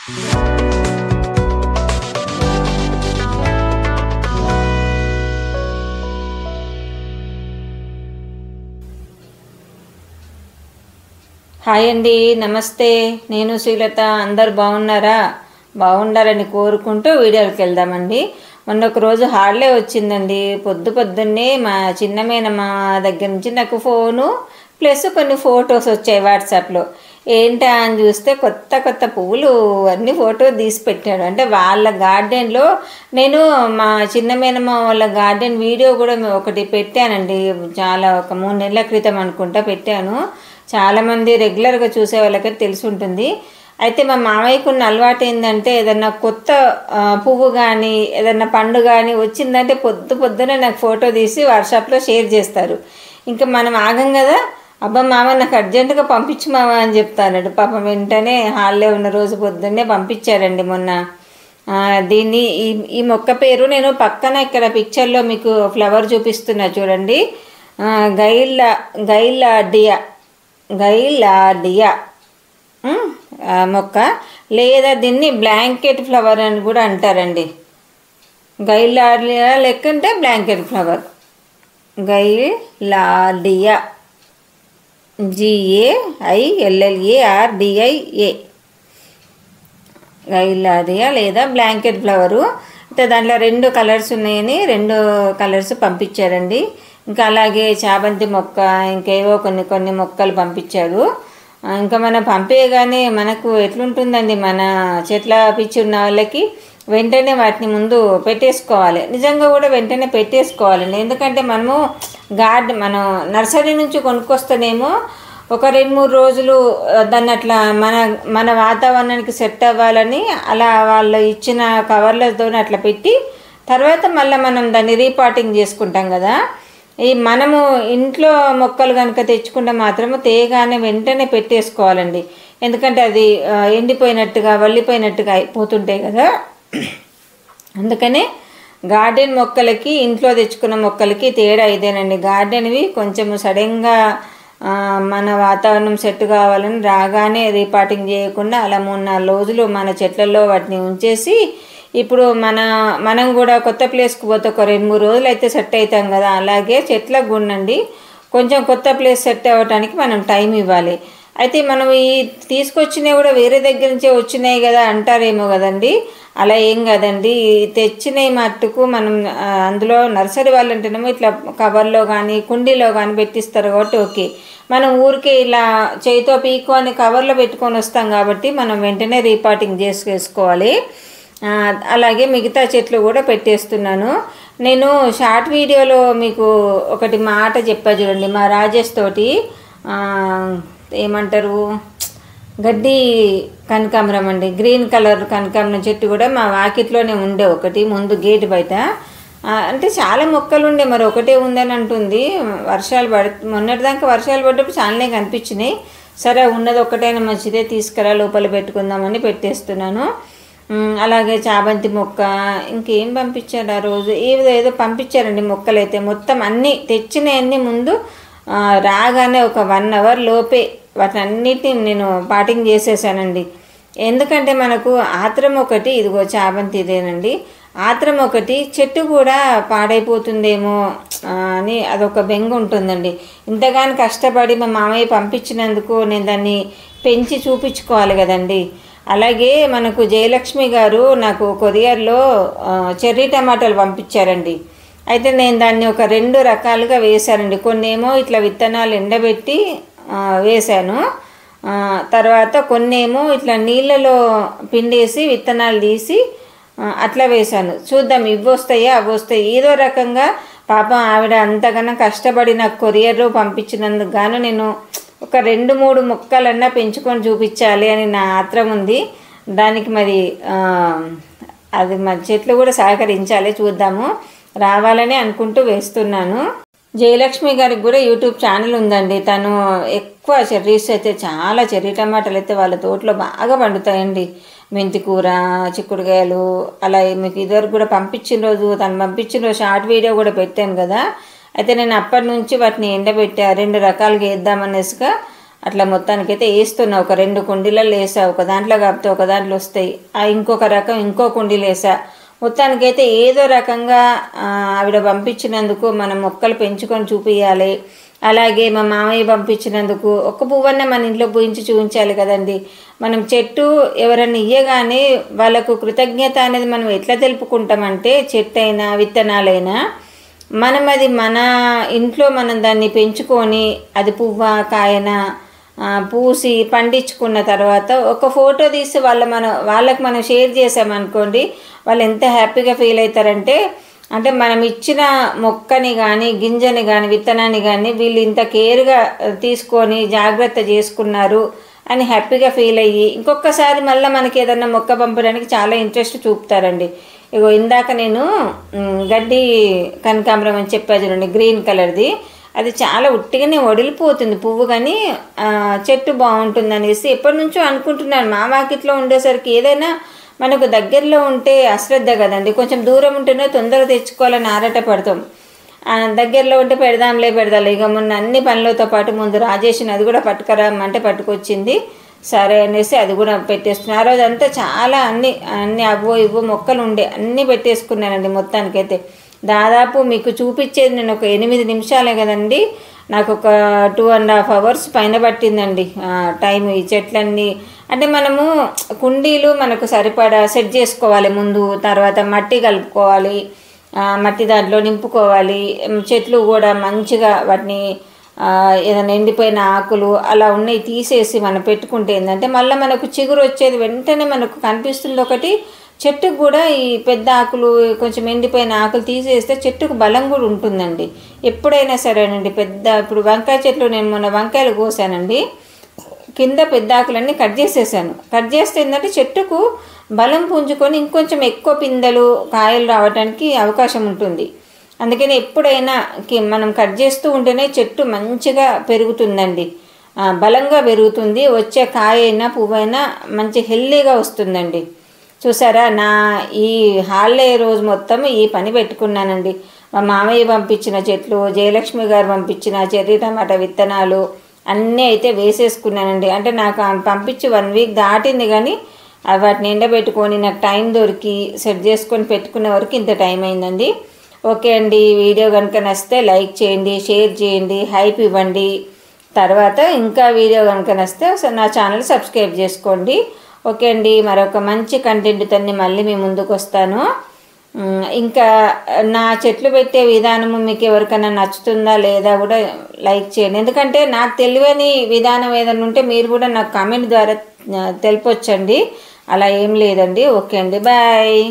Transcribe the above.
Hi అండి, నమస్తే. నేను శ్రీలత. అందరు బాగున్నారా? బాగుండాలని కోరుకుంటూ వీడియోకి వెళ్దామండి. మొన్న ఒక రోజు హాలిడే వచ్చిందండి. పొద్దున్నే మా చిన్న మేనమ్మ దగ్గర నుంచి నాకు ఫోను ప్లస్ కొన్ని ఫొటోస్ వచ్చాయి వాట్సాప్లో. ఏంటా అని చూస్తే కొత్త కొత్త పువ్వులు అన్ని ఫోటో తీసి పెట్టాడు. అంటే వాళ్ళ గార్డెన్లో నేను మా చిన్న మేనమ్మ వాళ్ళ గార్డెన్ వీడియో కూడా ఒకటి పెట్టానండి. ఒక 3 నెలల క్రితం అనుకుంటా పెట్టాను. చాలామంది రెగ్యులర్గా చూసే వాళ్ళకి తెలిసి ఉంటుంది. అయితే మా మామయ్యకు ఉన్న అలవాటు ఏంటంటే ఏదన్నా కొత్త పువ్వు కానీ ఏదన్నా పండు కానీ వచ్చిందంటే పొద్దునే నాకు ఫోటో తీసి వాట్సాప్లో షేర్ చేస్తారు. ఇంకా మనం ఆగం కదా, అబ్బా మామ నాకు అర్జెంటుగా పంపించు మామ అని చెప్తాడు. పాపం వెంటనే హాలిడే ఉన్న రోజు పొద్దున్నే పంపించారండి మొన్న. దీన్ని ఈ మొక్క పేరు నేను పక్కన ఇక్కడ పిక్చర్లో మీకు ఫ్లవర్ చూపిస్తున్నా చూడండి. గైలాడియా మొక్క, లేదా దీన్ని బ్లాంకెట్ ఫ్లవర్ అని కూడా అంటారండి. గైలాడియా లేకుంటే బ్లాంకెట్ ఫ్లవర్. గైలాడియా, GAILLARDIA, గైలాడియా లేదా బ్లాంకెట్ ఫ్లవరు. అయితే దాంట్లో 2 కలర్స్ ఉన్నాయని 2 కలర్స్ పంపించారండి. ఇంకా అలాగే చామంతి మొక్క, ఇంకేవో కొన్ని మొక్కలు పంపించారు. ఇంకా మనం పంపేయగానే మనకు ఎట్లుంటుందండి, మన చెట్ల పిచ్చి ఉన్న వాళ్ళకి వెంటనే వాటిని ముందు పెట్టేసుకోవాలి. నిజంగా కూడా వెంటనే పెట్టేసుకోవాలండి. ఎందుకంటే మనం నర్సరీ నుంచి కొనుక్కొస్తేనేమో ఒక 2-3 రోజులు దాన్ని అట్లా మన వాతావరణానికి సెట్ అవ్వాలని అలా వాళ్ళు ఇచ్చిన కవర్లతో అట్లా పెట్టి తర్వాత మళ్ళీ మనం దాన్ని రీపాటింగ్ చేసుకుంటాం కదా. మనము ఇంట్లో మొక్కలు కనుక తెచ్చుకుంటే మాత్రము తేగానే వెంటనే పెట్టేసుకోవాలండి. ఎందుకంటే అది ఎండిపోయినట్టుగా వల్లిపోయినట్టుగా అయిపోతుంటాయి కదా. అందుకనే గార్డెన్ మొక్కలకి ఇంట్లో తెచ్చుకున్న మొక్కలకి తేడా ఇదేనండి. గార్డెన్వి కొంచెము సడన్గా మన వాతావరణం సెట్ కావాలని రాగానే రీపాటింగ్ చేయకుండా అలా 3-4 రోజులు మన చెట్లలో వాటిని ఉంచేసి, ఇప్పుడు మనం కూడా కొత్త ప్లేస్కి పోతే ఒక 2-3 రోజులు అయితే సెట్ అవుతాం కదా. అలాగే చెట్లకు గుండండి కొంచెం కొత్త ప్లేస్ సెట్ అవ్వడానికి మనం టైం ఇవ్వాలి. అయితే మనం ఈ తీసుకొచ్చినవి కూడా వేరే దగ్గర నుంచే వచ్చినాయి కదా అంటారేమో కదండి. అలా ఏం కాదండి. తెచ్చినవి మట్టుకు మనం అందులో నర్సరీ వాళ్ళు అంటేనేమో ఇట్లా కవర్లో కానీ కుండీలో కానీ పెట్టిస్తారు కాబట్టి ఓకే. మనం ఊరికే ఇలా చేయితో పీక్కొని కవర్లో పెట్టుకొని వస్తాం కాబట్టి మనం వెంటనే రీపాటింగ్ చేసుకోవాలి. అలాగే మిగతా చెట్లు కూడా పెట్టేస్తున్నాను. నేను షార్ట్ వీడియోలో మీకు ఒకటి మాట చెప్పా చూడండి. మా రాజేష్ తోటి ఏమంటారు, గడ్డి కనకాంబరం అండి, గ్రీన్ కలర్ కనకాంబరం చెట్టు కూడా మా వాకిట్లోనే ఉండే ఒకటి ముందు గేటు బయట. అంటే చాలా మొక్కలు ఉండే, మరి ఒకటే ఉందని అంటుంది. మొన్నటిదాకా వర్షాలు పడ్డప్పుడు చాలానే కనిపించినాయి. సరే ఉన్నది ఒక్కటైనా మంచిదే, తీసుకురా లోపల పెట్టుకుందామని పెట్టేస్తున్నాను. అలాగే చామంతి మొక్క, ఇంకేం పంపించారు ఆ రోజు, ఏదో పంపించారండి మొక్కలు. అయితే మొత్తం అన్నీ తెచ్చినవన్నీ ముందు రాగానే ఒక 1 అవర్ లోపే వాటన్నిటిని నేను పాటింగ్ చేసేసానండి. ఎందుకంటే మనకు ఆత్రం ఒకటి, ఇదిగో చామంతి ఇదేనండి, ఆత్రం ఒకటి, చెట్టు కూడా పాడైపోతుందేమో అని అదొక బెంగ ఉంటుందండి. ఇంతగానో కష్టపడి మా మామయ్య పంపించినందుకు నేను దాన్ని పెంచి చూపించుకోవాలి కదండి. అలాగే మనకు జయలక్ష్మి గారు నాకు కొరియర్లో చెర్రీ టమాటాలు పంపించారండి. అయితే నేను దాన్ని ఒక 2 రకాలుగా వేశానండి. కొన్నేమో ఇట్లా విత్తనాలు ఎండబెట్టి వేశాను, తర్వాత కొన్నేమో ఇట్లా నీళ్ళలో పిండేసి విత్తనాలు తీసి అట్లా వేశాను. చూద్దాం ఇవి వస్తాయా అవి వస్తాయి. ఏదో రకంగా పాపం ఆవిడ అంతగానో కష్టపడి నాకు కొరియర్లో పంపించినందుకు గాను నేను ఒక 2-3 మొక్కలన్నా పెంచుకొని చూపించాలి అని నా ఆత్రం ఉంది. దానికి మరి అది మా చెట్లు కూడా సహకరించాలి. చూద్దాము, రావాలని అనుకుంటూ వేస్తున్నాను. జయలక్ష్మి గారికి కూడా యూట్యూబ్ ఛానల్ ఉందండి. తను ఎక్కువ చెర్రీస్ అయితే, చాలా చెర్రీ టమాటాలు అయితే వాళ్ళ తోటలో బాగా పండుతాయండి. మెంతి కూర, చిక్కుడుకాయలు అలా మీకు ఇదివరకు కూడా పంపించిన రోజు షార్ట్ వీడియో కూడా పెట్టాను కదా. అయితే నేను అప్పటి నుంచి వాటిని ఎండబెట్టా, 2 రకాలుగా వేద్దామనేసిగా అట్లా మొత్తానికైతే వేస్తున్నా. ఒక 2 కుండీలలో వేసా, ఒక దాంట్లో కాకపోతే ఒక దాంట్లో వస్తాయి, ఇంకొక రకం ఇంకో కుండీలు వేసా. మొత్తానికైతే ఏదో రకంగా ఆవిడ పంపించినందుకు మనం మొక్కలు పెంచుకొని చూపించాలి. అలాగే మా మామయ్య పంపించినందుకు ఒక్క పువ్వన్న మన ఇంట్లో పూయించి చూపించాలి కదండి. మనం చెట్టు ఎవరన్నా ఇయ్యగానే వాళ్ళకు కృతజ్ఞత అనేది మనం ఎట్లా తెలుపుకుంటామంటే, చెట్టు అయినా విత్తనాలైనా మనం అది మన ఇంట్లో మనం దాన్ని పెంచుకొని అది పువ్వ కాయన పూసి పండించుకున్న తర్వాత ఒక ఫోటో తీసి వాళ్ళకి మనం షేర్ చేసామనుకోండి, వాళ్ళు ఎంత హ్యాపీగా ఫీల్ అవుతారంటే, అంటే మనం ఇచ్చిన మొక్కని కానీ గింజని కానీ విత్తనాన్ని కానీ వీళ్ళు ఇంత కేర్గా తీసుకొని జాగ్రత్త చేసుకున్నారు అని హ్యాపీగా ఫీల్ అయ్యి ఇంకొకసారి మళ్ళీ మనకి ఏదన్నా మొక్క పంపడానికి చాలా ఇంట్రెస్ట్ చూపుతారండి. ఇగో ఇందాక నేను గడ్డి కనకాంబరం అని చెప్పా చూడండి, గ్రీన్ కలర్ది. అది చాలా ఉట్టిగానే వడిలిపోతుంది పువ్వు, కానీ చెట్టు బాగుంటుంది అనేసి ఎప్పటి నుంచో అనుకుంటున్నాను. మా వాకిట్లో ఉండేసరికి ఏదైనా మనకు దగ్గరలో ఉంటే అశ్రద్ధ కదండి, కొంచెం దూరం ఉంటేనే తొందరగా తెచ్చుకోవాలని ఆరాట పడతాం. దగ్గరలో ఉంటే పెడదాంలే. ఇక మొన్న అన్ని పనులతో పాటు ముందు రాజేష్ని అది కూడా పట్టుకురామంటే పట్టుకొచ్చింది. సరే అనేసి అది కూడా పెట్టేస్తున్నాను. ఆ రోజు అంతా చాలా అన్ని అవ్వో ఇవ్వో మొక్కలు ఉండే అన్నీ పెట్టేసుకున్నానండి. మొత్తానికైతే దాదాపు మీకు చూపించేది నేను ఒక 8 నిమిషాలే కదండి, నాకు ఒక 2.5 hours పైన పట్టిందండి టైం. ఈ చెట్లన్నీ అంటే మనము కుండీలు మనకు సరిపడా సెట్ చేసుకోవాలి ముందు, తర్వాత మట్టి కలుపుకోవాలి, మట్టి దాంట్లో నింపుకోవాలి. చెట్లు కూడా మంచిగా వాటిని ఏదైనా ఎండిపోయిన ఆకులు అలా ఉన్నాయి తీసేసి మనం పెట్టుకుంటే ఏంటంటే మళ్ళీ మనకు చిగురు వచ్చేది వెంటనే మనకు కనిపిస్తుంది. ఒకటి చెట్టుకు కూడా ఈ పెద్ద ఆకులు కొంచెం ఎండిపోయిన ఆకులు తీసేస్తే చెట్టుకు బలం కూడా ఉంటుందండి. ఎప్పుడైనా సరేనండి ఇప్పుడు వంకాయ చెట్లు నేను మొన్న వంకాయలు కోసానండి, కింద పెద్ద ఆకులన్నీ కట్ చేసేసాను. కట్ చేస్తే ఏంటంటే చెట్టుకు బలం పుంజుకొని ఇంకొంచెం ఎక్కువ పిందెలు కాయలు రావడానికి అవకాశం ఉంటుంది. అందుకని ఎప్పుడైనా మనం కట్ చేస్తూ ఉంటేనే చెట్టు మంచిగా పెరుగుతుందండి, బలంగా పెరుగుతుంది. వచ్చే కాయ అయినా పువ్వైనా మంచి హెల్దీగా వస్తుందండి. చూసారా, ఈ హాలిడే రోజు మొత్తం ఈ పని పెట్టుకున్నానండి. మా మామయ్య పంపించిన చెట్లు, జయలక్ష్మి గారు పంపించిన చెర్రీ టమాటా విత్తనాలు అన్నీ అయితే వేసేసుకున్నానండి. అంటే నాకు పంపించి 1 week దాటింది, కానీ వాటిని ఎండబెట్టుకొని నాకు టైం దొరికి సెట్ చేసుకొని పెట్టుకునే వరకు ఇంత టైం అయిందండి. ఓకే అండి, వీడియో కనుక నచ్చితే లైక్ చేయండి, షేర్ చేయండి, హైప్ ఇవ్వండి. తర్వాత ఇంకా వీడియో కనుక నచ్చితే నా ఛానల్ సబ్స్క్రైబ్ చేసుకోండి. ఓకే అండి, మరొక మంచి కంటెంట్తో మళ్ళీ మీ ముందుకు వస్తాను. ఇంకా నా చెట్లు పెట్టే విధానము మీకు ఎవరికైనా నచ్చుతుందా లేదా కూడా లైక్ చేయండి. ఎందుకంటే నాకు తెలియని విధానం ఏదైనా ఉంటే మీరు కూడా నాకు కామెంట్ ద్వారా తెలిపొచ్చండి. అలా ఏం లేదండి. ఓకే అండి, బాయ్.